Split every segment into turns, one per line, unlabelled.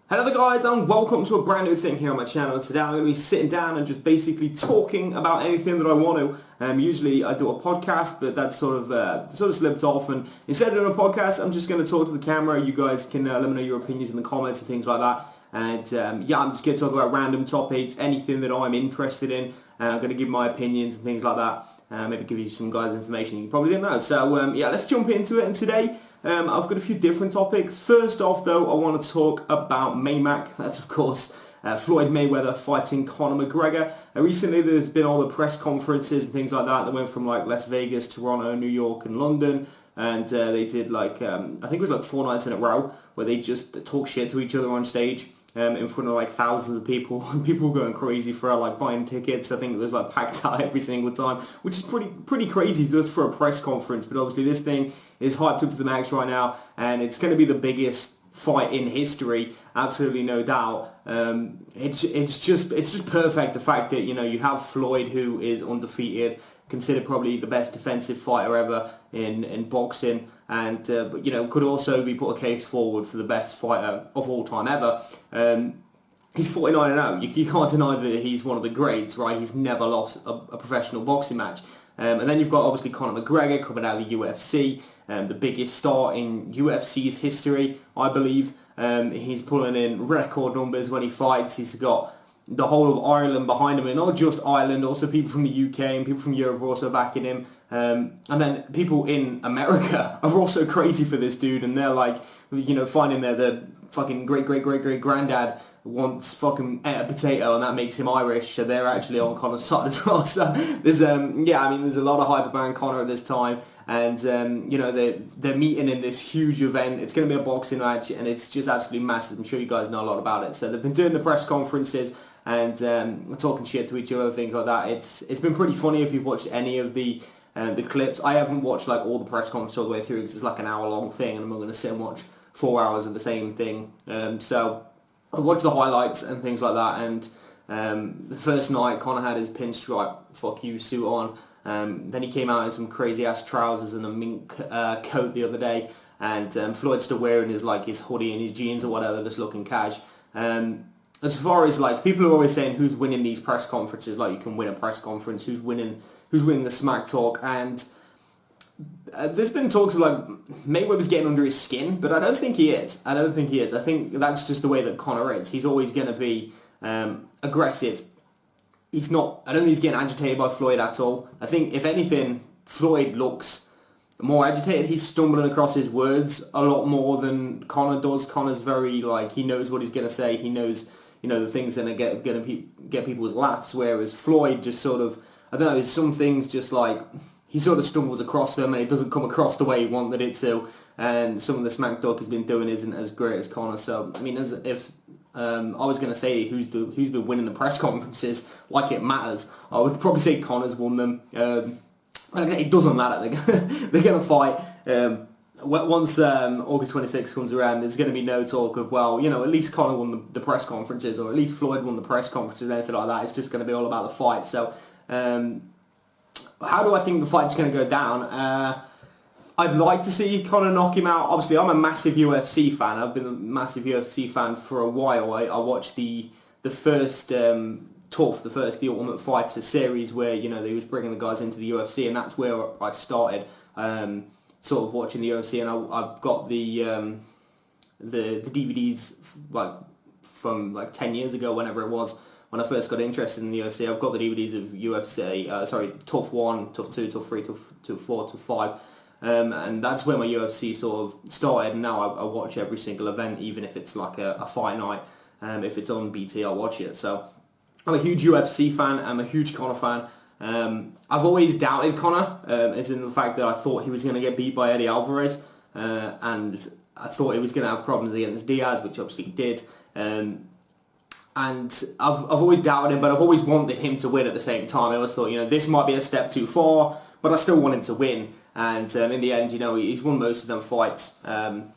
Hello there guys, and welcome to a brand new thing here on my channel. Today I'm going to be sitting down and just basically talking about anything that I want to. Usually I do a podcast, but that sort of slipped off, and instead of doing a podcast, I'm just going to talk to the camera. You guys can let me know your opinions in the comments and things like that. And yeah, I'm just going to talk about random topics, anything that I'm interested in. I'm going to give my opinions and things like that. Maybe give you some guys information you probably didn't know. So yeah, let's jump into it. And today I've got a few different topics. First off though, I want to talk about Maymac. That's of course Floyd Mayweather fighting Conor McGregor. Recently there's been all the press conferences and things like that that went from like Las Vegas, Toronto, New York and London. And they did like, I think it was like 4 nights in a row where they just talk shit to each other on stage. In front of like thousands of people, and people going crazy for like buying tickets. I think it was like packed out every single time, which is pretty crazy just for a press conference. But obviously this thing is hyped up to the max right now, and it's going to be the biggest fight in history, absolutely no doubt. It's just perfect, the fact that you have Floyd, who is undefeated, considered probably the best defensive fighter ever in boxing, and could also be put a case forward for the best fighter of all time ever. He's 49-0. You can't deny that he's one of the greats, right? He's never lost a professional boxing match. And then you've got obviously Conor McGregor coming out of the UFC, the biggest star in UFC's history, I believe. He's pulling in record numbers when he fights. He's got the whole of Ireland behind him, and not just Ireland, also people from the UK and people from Europe are also backing him. And then people in America are also crazy for this dude, and they're like, finding the fucking great granddad wants fucking ate a potato, and that makes him Irish, so they're actually on Conor's side as well. So there's there's a lot of hype around Conor at this time, and they're meeting in this huge event. It's going to be a boxing match, and it's just absolutely massive. I'm sure you guys know a lot about it. So they've been doing the press conferences and talking shit to each other, things like that. It's been pretty funny if you've watched any of the clips. I haven't watched like all the press conferences all the way through because it's like an hour long thing, and I'm not going to sit and watch 4 hours of the same thing. So I watched the highlights and things like that, and the first night Conor had his pinstripe fuck you suit on. Then he came out in some crazy ass trousers and a mink coat the other day, and Floyd's still wearing his hoodie and his jeans or whatever, just looking cash. As far as like, people are always saying who's winning these press conferences, like you can win a press conference, who's winning the smack talk, and there's been talks of like Mayweather's getting under his skin, but I don't think he is. I think that's just the way that Conor is. He's always going to be aggressive. I don't think he's getting agitated by Floyd at all. I think, if anything, Floyd looks more agitated. He's stumbling across his words a lot more than Conor does. Conor's very, he knows what he's going to say. He knows, the things that are going to get people's laughs, whereas Floyd just sort of, I don't know, some things just like, he sort of stumbles across them and it doesn't come across the way he wanted it to, and some of the smack talk he's been doing isn't as great as Conor. So, I mean, if I was going to say who's been winning the press conferences like it matters, I would probably say Conor's won them. It doesn't matter. They're going to fight. Once August 26th comes around, there's going to be no talk of, well, at least Conor won the press conferences, or at least Floyd won the press conferences, anything like that. It's just going to be all about the fight. So, how do I think the fight's going to go down? I'd like to see Conor knock him out. Obviously, I'm a massive UFC fan. I've been a massive UFC fan for a while. I watched the first The Ultimate Fighter series, where they was bringing the guys into the UFC, and that's where I started sort of watching the UFC. And I've got the DVDs from 10 years ago, whenever it was, when I first got interested in the UFC. I've got the DVDs of UFC, Tough 1, Tough 2, Tough 3, Tough 4, Tough 5. And that's where my UFC sort of started, and now I watch every single event, even if it's like a fight night. If it's on BT, I'll watch it. So I'm a huge UFC fan. I'm a huge Conor fan. I've always doubted Conor, as in the fact that I thought he was going to get beat by Eddie Alvarez, and I thought he was going to have problems against Diaz, which obviously he did. And I've always doubted him, but I've always wanted him to win at the same time. I always thought, this might be a step too far, but I still want him to win. And in the end, he's won most of them fights. One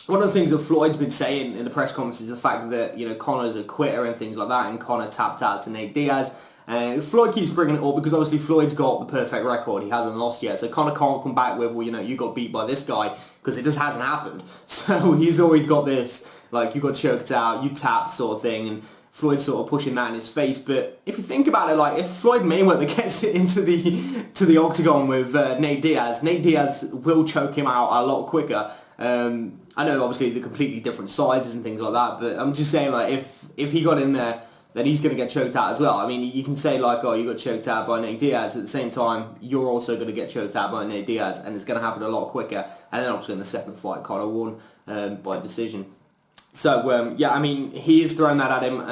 of the things that Floyd's been saying in the press conference is the fact that, Conor's a quitter and things like that, and Conor tapped out to Nate Diaz. Floyd keeps bringing it up because obviously Floyd's got the perfect record. He hasn't lost yet. So Conor can't come back with, well, you got beat by this guy, because it just hasn't happened. So he's always got this like you got choked out, you tapped sort of thing, and Floyd sort of pushing that in his face. But if you think about it, like if Floyd Mayweather gets it into the octagon with Nate Diaz will choke him out a lot quicker. I know obviously the completely different sizes and things like that, but I'm just saying like if he got in there, then he's going to get choked out as well. I mean, you can say like, oh, you got choked out by Nate Diaz. At the same time, you're also going to get choked out by Nate Diaz, and it's going to happen a lot quicker. And then obviously in the second fight, Conor won by decision. So, yeah, I mean, he is throwing that at him.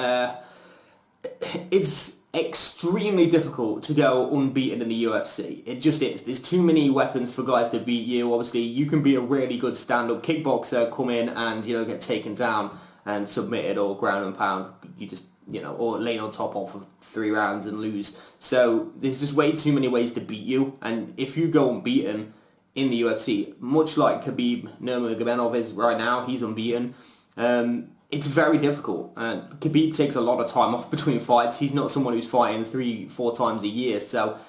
It's extremely difficult to go unbeaten in the UFC. It just is. There's too many weapons for guys to beat you. Obviously, you can be a really good stand-up kickboxer, come in and, get taken down and submitted or ground and pound. You just, or laying on top of for 3 rounds and lose. So there's just way too many ways to beat you. And if you go unbeaten in the UFC, much like Khabib Nurmagomedov is right now, he's unbeaten. It's very difficult. Khabib takes a lot of time off between fights. He's not someone who's fighting 3-4 times a year. So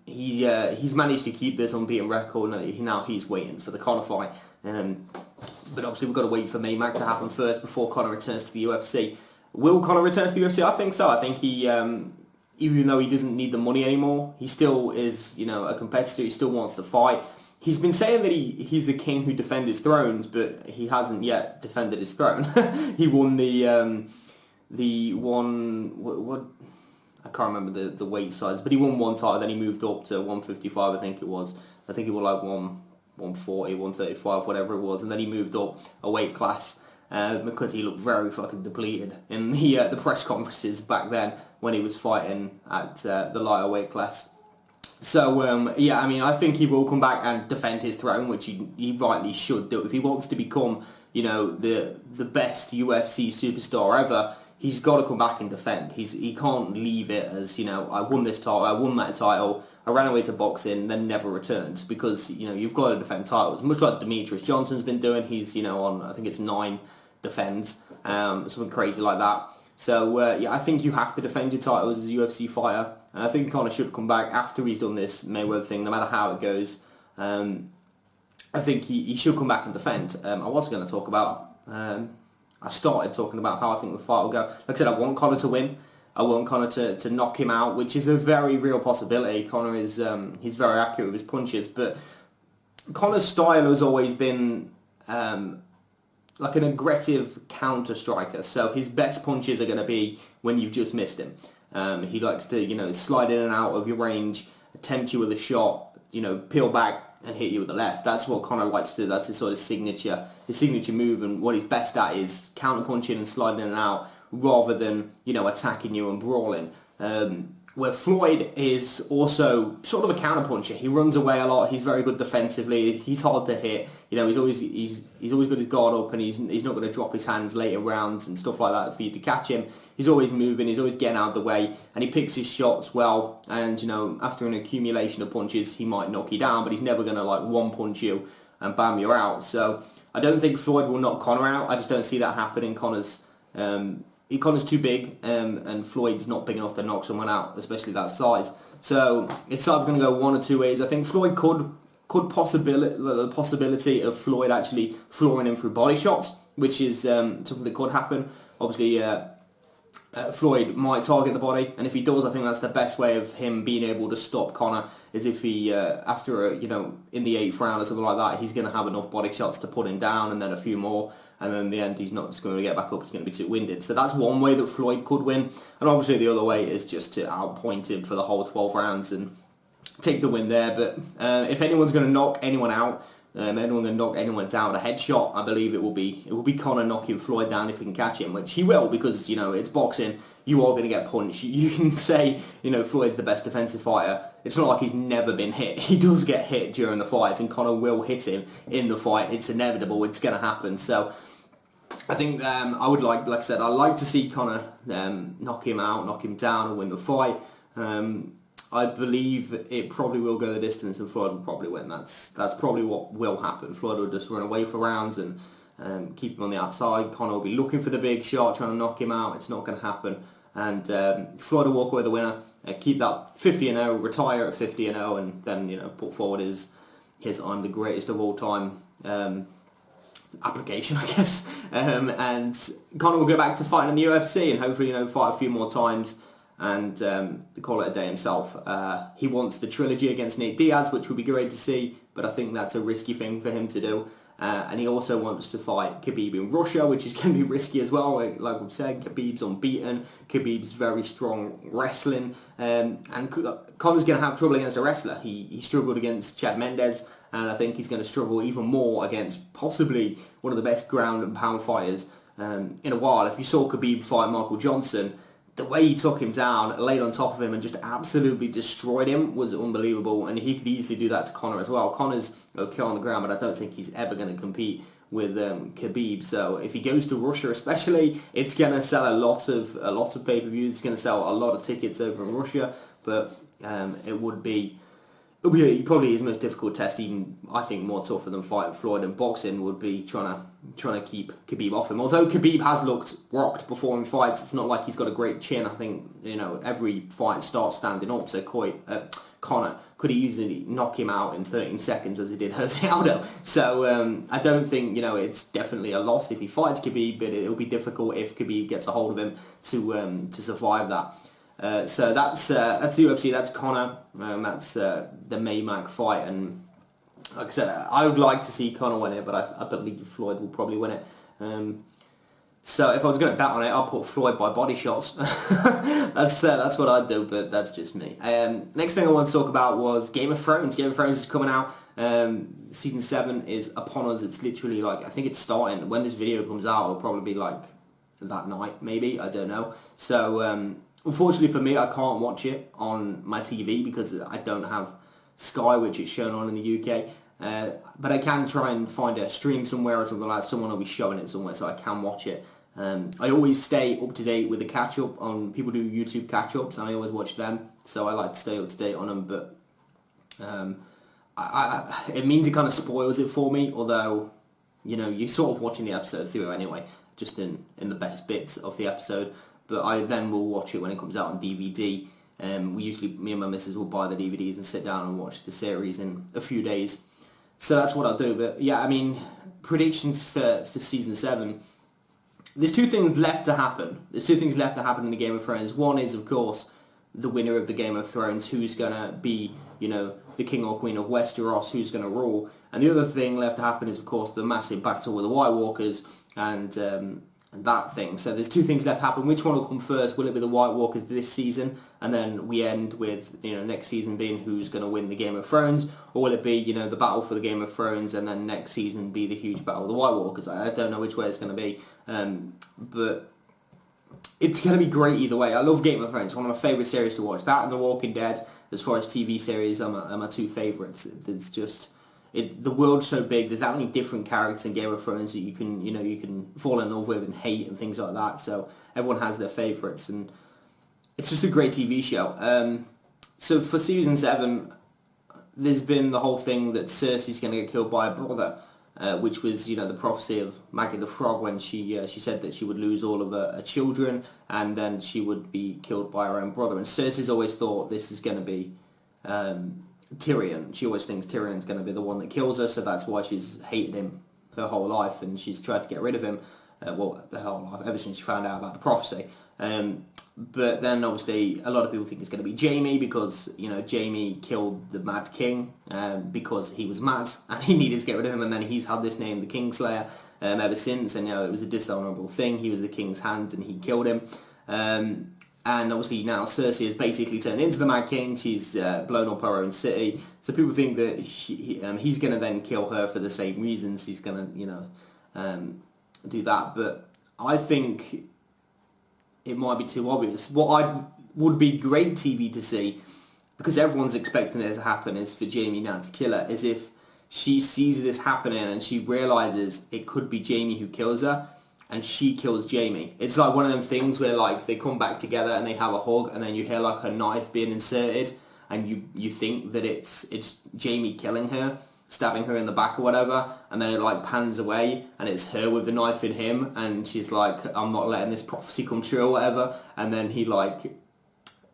he's managed to keep this unbeaten record. Now he's waiting for the Conor fight. But obviously we've got to wait for Maymac to happen first before Conor returns to the UFC. Will Conor return to the UFC? I think so. I think he, even though he doesn't need the money anymore, he still is, a competitor. He still wants to fight. He's been saying that he's the king who defends his thrones, but he hasn't yet defended his throne. He won what I can't remember the weight size, but he won one title, then he moved up to 155, I think it was. I think he won like 140, 135, whatever it was, and then he moved up a weight class. Because he looked very fucking depleted in the press conferences back then when he was fighting at the lighter weight class. So yeah, I mean, I think he will come back and defend his throne, which he rightly should do. If he wants to become, the best UFC superstar ever, he's got to come back and defend. He can't leave it as, I won this title, I won that title, I ran away to boxing, then never returned, because, you've got to defend titles. Much like Demetrius Johnson's been doing, he's, on, I think it's 9 defends, something crazy like that. So, yeah, I think you have to defend your titles as a UFC fighter, and I think Conor should come back after he's done this Mayweather thing, no matter how it goes. I think he should come back and defend. I was going to talk about, I started talking about how I think the fight will go. Like I said, I want Conor to win. I want Conor to knock him out, which is a very real possibility. Conor is he's very accurate with his punches, but Conor's style has always been like an aggressive counter striker. So his best punches are going to be when you've just missed him. He likes to slide in and out of your range, tempt you with a shot, peel back and hit you with the left. That's what Conor likes to do. That's his sort of signature move, and what he's best at is counter punching and sliding in and out, rather than, attacking you and brawling. Where Floyd is also sort of a counter-puncher. He runs away a lot. He's very good defensively. He's hard to hit. He's always got his guard up, and he's not going to drop his hands later rounds and stuff like that for you to catch him. He's always moving. He's always getting out of the way, and he picks his shots well. And after an accumulation of punches, he might knock you down, but he's never going to one-punch you and bam, you're out. So I don't think Floyd will knock Conor out. I just don't see that happening. Conor's too big, and Floyd's not big enough to knock someone out, especially that size. So it's either going to go one or two ways. I think Floyd could the possibility of Floyd actually flooring him through body shots, which is something that could happen. Obviously, Floyd might target the body, and if he does, I think that's the best way of him being able to stop Conor, is if he, after, in the 8th round or something like that, he's going to have enough body shots to put him down, and then a few more, and then in the end, he's not just going to get back up, he's going to be too winded. So that's one way that Floyd could win, and obviously the other way is just to outpoint him for the whole 12 rounds and take the win there. But if anyone's going to knock anyone out, anyone going to knock anyone down with a headshot, I believe it will be Conor knocking Floyd down if he can catch him, which he will, because it's boxing. You are going to get punched. You can say Floyd's the best defensive fighter. It's not like he's never been hit. He does get hit during the fights, and Conor will hit him in the fight. It's inevitable. It's going to happen. So I think I would like I said, I'd like to see Conor knock him out, knock him down, and win the fight. I believe it probably will go the distance, and Floyd will probably win. That's probably what will happen. Floyd will just run away for rounds and keep him on the outside. Conor will be looking for the big shot, trying to knock him out. It's not going to happen. And Floyd will walk away the winner, keep that 50-0, retire at 50-0, and then put forward his I'm the greatest of all time application, I guess. And Conor will go back to fighting in the UFC and hopefully, fight a few more times and call it a day himself. He wants the trilogy against Nate Diaz, which would be great to see, but I think that's a risky thing for him to do. And he also wants to fight Khabib in Russia, which is going to be risky as well. Like we've said, Khabib's unbeaten. Khabib's very strong wrestling. And Conor's going to have trouble against a wrestler. He struggled against Chad Mendes, and I think he's going to struggle even more against possibly one of the best ground and pound fighters in a while. If you saw Khabib fight Michael Johnson, the way he took him down, laid on top of him and just absolutely destroyed him was unbelievable, and he could easily do that to Conor as well. Conor's okay on the ground, but I don't think he's ever going to compete with Khabib. So if he goes to Russia especially, it's going to sell a lot of pay-per-views, it's going to sell a lot of tickets over in Russia, but it'll be probably his most difficult test, even I think more tougher than fighting Floyd in boxing, would be trying to keep Khabib off him. Although Khabib has looked rocked before in fights, it's not like he's got a great chin. I think every fight starts standing up, so Conor could easily knock him out in 13 seconds as he did Jose Aldo. So I don't think it's definitely a loss if he fights Khabib, but it'll be difficult if Khabib gets a hold of him to survive that. So that's the UFC, that's Conor, that's the Mayweather fight, and like I said, I would like to see Conor win it, but I believe Floyd will probably win it. So if I was going to bet on it, I'll put Floyd by body shots. That's what I'd do, but that's just me. Next thing I want to talk about was Game of Thrones. Game of Thrones is coming out. Season 7 is upon us. It's literally I think it's starting. When this video comes out, it'll probably be that night, maybe, I don't know. So unfortunately for me, I can't watch it on my TV because I don't have Sky, which it's shown on in the UK. But I can try and find a stream somewhere or something like that. Someone will be showing it somewhere, so I can watch it. I always stay up to date with the catch-up on people do YouTube catch-ups, and I always watch them, so I like to stay up to date on them, but it means it kind of spoils it for me, although, you're sort of watching the episode through anyway, just in the best bits of the episode, but I then will watch it when it comes out on DVD. Me and my missus will buy the DVDs and sit down and watch the series in a few days. So that's what I'll do. But yeah, I mean, predictions for Season 7. There's two things left to happen. There's two things left to happen in the Game of Thrones. One is, of course, the winner of the Game of Thrones, who's going to be, the king or queen of Westeros, who's going to rule. And the other thing left to happen is, of course, the massive battle with the White Walkers and that thing. So there's two things left to happen. Which one will come first? Will it be the White Walkers this season, and then we end with next season being who's going to win the Game of Thrones, or will it be the battle for the Game of Thrones, and then next season be the huge battle of the White Walkers? I don't know which way it's going to be, but it's going to be great either way. I love Game of Thrones. One of my favourite series to watch. That and The Walking Dead, as far as TV series, are my two favourites. It's just the world's so big. There's that many different characters in Game of Thrones that you can fall in love with and hate and things like that. So everyone has their favourites, and it's just a great TV show. So for season 7, there's been the whole thing that Cersei's going to get killed by a brother, which was the prophecy of Maggie the Frog when she said that she would lose all of her children and then she would be killed by her own brother. And Cersei's always thought this is going to be Tyrion. She always thinks Tyrion's going to be the one that kills her, so that's why she's hated him her whole life, and she's tried to get rid of him, her whole life, ever since she found out about the prophecy. But then obviously a lot of people think it's going to be Jaime because, Jaime killed the Mad King because he was mad and he needed to get rid of him, and then he's had this name, the Kingslayer, ever since, and it was a dishonourable thing. He was the king's hand and he killed him. And obviously now Cersei has basically turned into the Mad King. She's blown up her own city. So people think that he's going to then kill her for the same reasons. He's going to, do that. But I think it might be too obvious. What would be great TV to see, because everyone's expecting it to happen, is for Jaime now to kill her, is if she sees this happening and she realises it could be Jaime who kills her, and she kills Jaime. It's like one of them things where they come back together and they have a hug, and then you hear a knife being inserted, and you think that it's Jaime killing her, stabbing her in the back or whatever, and then it pans away and it's her with the knife in him, and she's like, I'm not letting this prophecy come true or whatever, and then he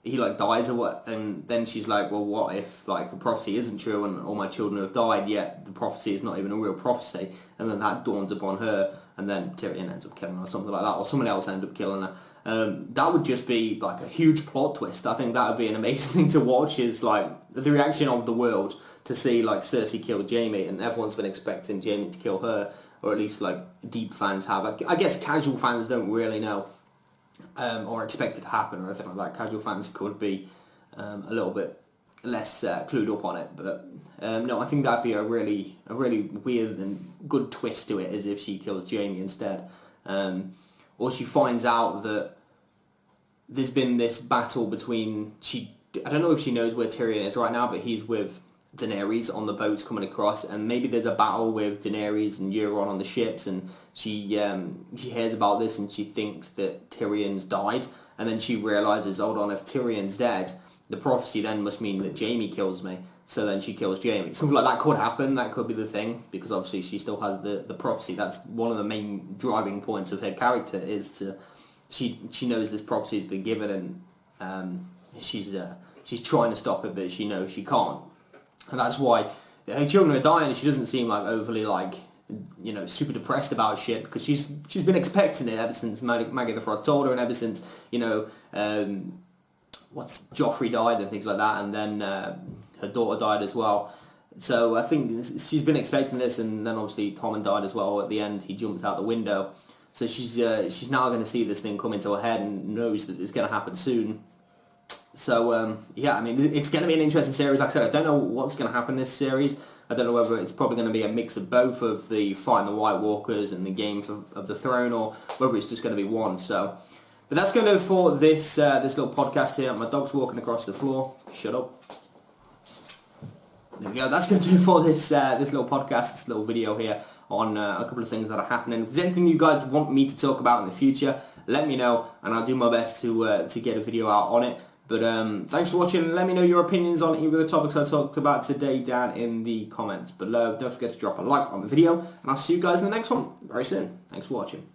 he like dies or what, and then she's like, well, what if like the prophecy isn't true and all my children have died, yet the prophecy is not even a real prophecy? And then that dawns upon her, and then Tyrion ends up killing her or something like that, or someone else ends up killing her. That would just be like a huge plot twist. I think that would be an amazing thing to watch, is like the reaction of the world to see like Cersei kill Jaime, and everyone's been expecting Jaime to kill her, or at least like deep fans have. I guess casual fans don't really know or expect it to happen or anything like that. Casual fans could be a little bit less clued up on it, but no, I think that'd be a really weird and good twist to it, as if she kills Jaime instead, or she finds out that there's been this battle between I don't know if she knows where Tyrion is right now, but he's with Daenerys on the boats coming across, and maybe there's a battle with Daenerys and Euron on the ships, and she hears about this and she thinks that Tyrion's died, and then she realises, hold on, if Tyrion's dead, the prophecy then must mean that Jaime kills me, so then she kills Jaime. Something like that could happen, that could be the thing, because obviously she still has the prophecy. That's one of the main driving points of her character, is she knows this prophecy has been given, and she's trying to stop it, but she knows she can't. And that's why her children are dying, and she doesn't seem like overly like, you know, super depressed about shit, because she's been expecting it ever since Maggie the Frog told her, and ever since, you know, Joffrey died and things like that, and then her daughter died as well. So I think she's been expecting this, and then obviously Tommen died as well at the end. He jumped out the window, so she's now going to see this thing come into her head and knows that it's going to happen soon. So, yeah, I mean, it's going to be an interesting series. Like I said, I don't know what's going to happen this series. I don't know whether it's probably going to be a mix of both, of the fighting the White Walkers and the Game of the Throne, or whether it's just going to be one. So, but that's going to do it for this little podcast here. My dog's walking across the floor. Shut up. There we go. That's going to do it for this little podcast, this little video here on a couple of things that are happening. If there's anything you guys want me to talk about in the future, let me know, and I'll do my best to get a video out on it. But thanks for watching. Let me know your opinions on either of the topics I talked about today down in the comments below. Don't forget to drop a like on the video, and I'll see you guys in the next one very soon. Thanks for watching.